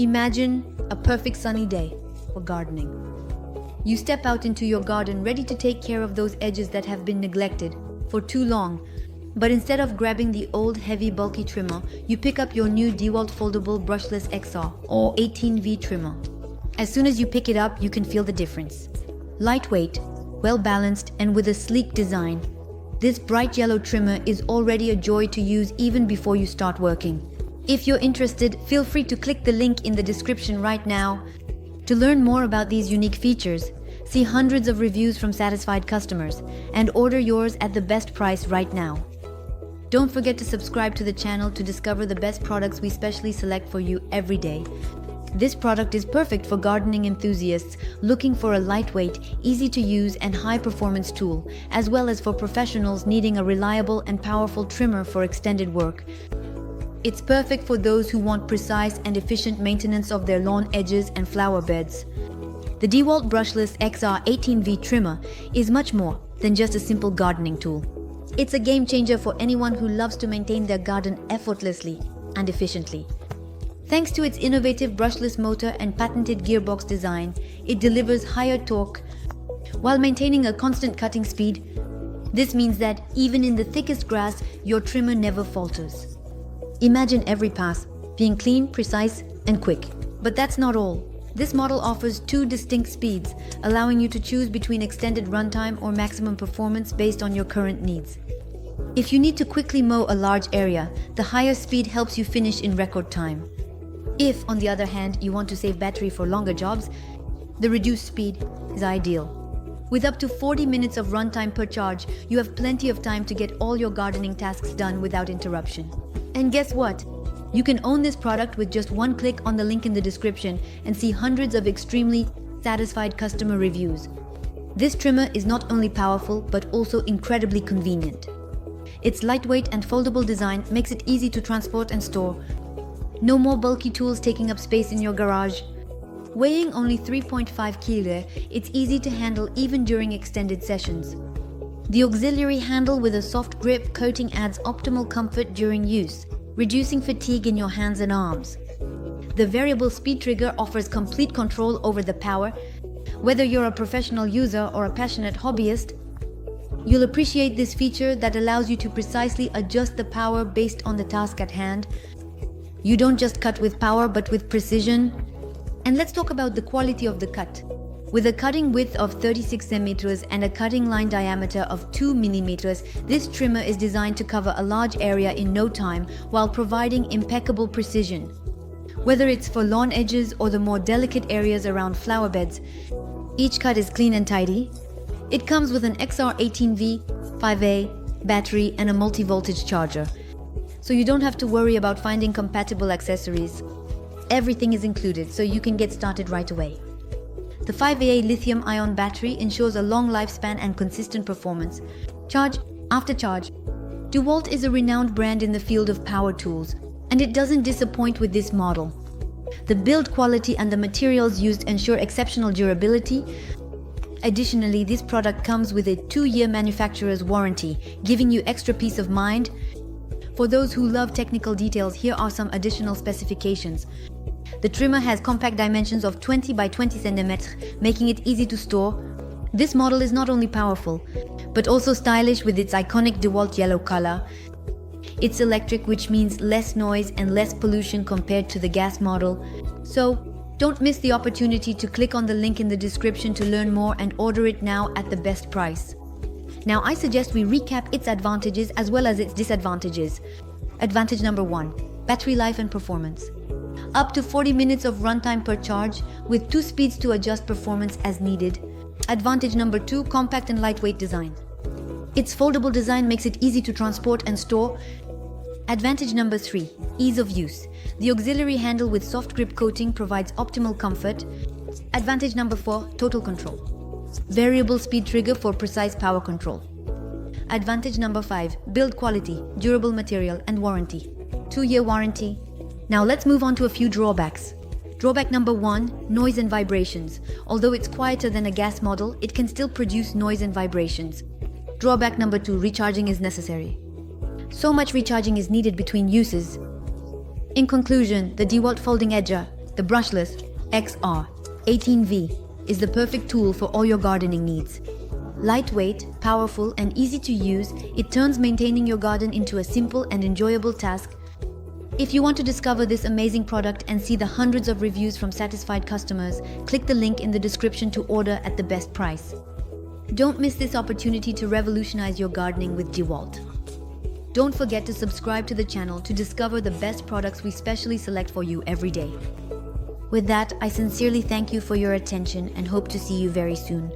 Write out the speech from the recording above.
Imagine a perfect sunny day for gardening. You step out into your garden ready to take care of those edges that have been neglected for too long. But instead of grabbing the old heavy bulky trimmer, you pick up your new DeWalt foldable brushless XR or 18V trimmer. As soon as you pick it up, you can feel the difference. Lightweight, well balanced, and with a sleek design, this bright yellow trimmer is already a joy to use even before you start working. If you're interested, feel free to click the link in the description right now. To learn more about these unique features, see hundreds of reviews from satisfied customers, and order yours at the best price right now. Don't forget to subscribe to the channel to discover the best products we specially select for you every day. This product is perfect for gardening enthusiasts looking for a lightweight, easy to use and high performance tool, as well as for professionals needing a reliable and powerful trimmer for extended work. It's perfect for those who want precise and efficient maintenance of their lawn edges and flower beds. The DeWalt Brushless XR 18V trimmer is much more than just a simple gardening tool. It's a game changer for anyone who loves to maintain their garden effortlessly and efficiently. Thanks to its innovative brushless motor and patented gearbox design, it delivers higher torque while maintaining a constant cutting speed. This means that even in the thickest grass, your trimmer never falters. Imagine every pass being clean, precise, and quick. But that's not all. This model offers two distinct speeds, allowing you to choose between extended runtime or maximum performance based on your current needs. If you need to quickly mow a large area, the higher speed helps you finish in record time. If, on the other hand, you want to save battery for longer jobs, the reduced speed is ideal. With up to 40 minutes of runtime per charge, you have plenty of time to get all your gardening tasks done without interruption. And guess what? You can own this product with just one click on the link in the description and see hundreds of extremely satisfied customer reviews. This trimmer is not only powerful, but also incredibly convenient. Its lightweight and foldable design makes it easy to transport and store. No more bulky tools taking up space in your garage. Weighing only 3.5 kg, it's easy to handle even during extended sessions. The auxiliary handle with a soft grip coating adds optimal comfort during use, reducing fatigue in your hands and arms. The variable speed trigger offers complete control over the power. Whether you're a professional user or a passionate hobbyist, you'll appreciate this feature that allows you to precisely adjust the power based on the task at hand. You don't just cut with power, but with precision. And let's talk about the quality of the cut. With a cutting width of 36 cm and a cutting line diameter of 2 mm, this trimmer is designed to cover a large area in no time while providing impeccable precision. Whether it's for lawn edges or the more delicate areas around flower beds, each cut is clean and tidy. It comes with an XR 18V 5A battery and a multi-voltage charger, so you don't have to worry about finding compatible accessories. Everything is included, so you can get started right away. The 5A lithium-ion battery ensures a long lifespan and consistent performance, charge after charge. DeWalt is a renowned brand in the field of power tools, and it doesn't disappoint with this model. The build quality and the materials used ensure exceptional durability. Additionally, this product comes with a 2-year manufacturer's warranty, giving you extra peace of mind. For those who love technical details, here are some additional specifications. The trimmer has compact dimensions of 20 by 20 cm, making it easy to store. This model is not only powerful, but also stylish with its iconic DeWalt yellow color. It's electric, which means less noise and less pollution compared to the gas model. So, don't miss the opportunity to click on the link in the description to learn more and order it now at the best price. Now I suggest we recap its advantages as well as its disadvantages. Advantage number 1, battery life and performance. Up to 40 minutes of runtime per charge with 2 speeds to adjust performance as needed. Advantage number 2, compact and lightweight design. Its foldable design makes it easy to transport and store. Advantage number 3, ease of use. The auxiliary handle with soft grip coating provides optimal comfort. Advantage number 4, total control. Variable speed trigger for precise power control. Advantage number 5, build quality, durable material and warranty. 2-year warranty. Now let's move on to a few drawbacks. Drawback number 1, noise and vibrations. Although it's quieter than a gas model, it can still produce noise and vibrations. Drawback number 2, recharging is necessary. So much recharging is needed between uses. In conclusion, the DeWalt Folding Edger, The Brushless XR 18V is the perfect tool for all your gardening needs. Lightweight, powerful, and easy to use, it turns maintaining your garden into a simple and enjoyable task. If you want to discover this amazing product and see the hundreds of reviews from satisfied customers, click the link in the description to order at the best price. Don't miss this opportunity to revolutionize your gardening with DeWalt. Don't forget to subscribe to the channel to discover the best products we specially select for you every day. With that, I sincerely thank you for your attention and hope to see you very soon.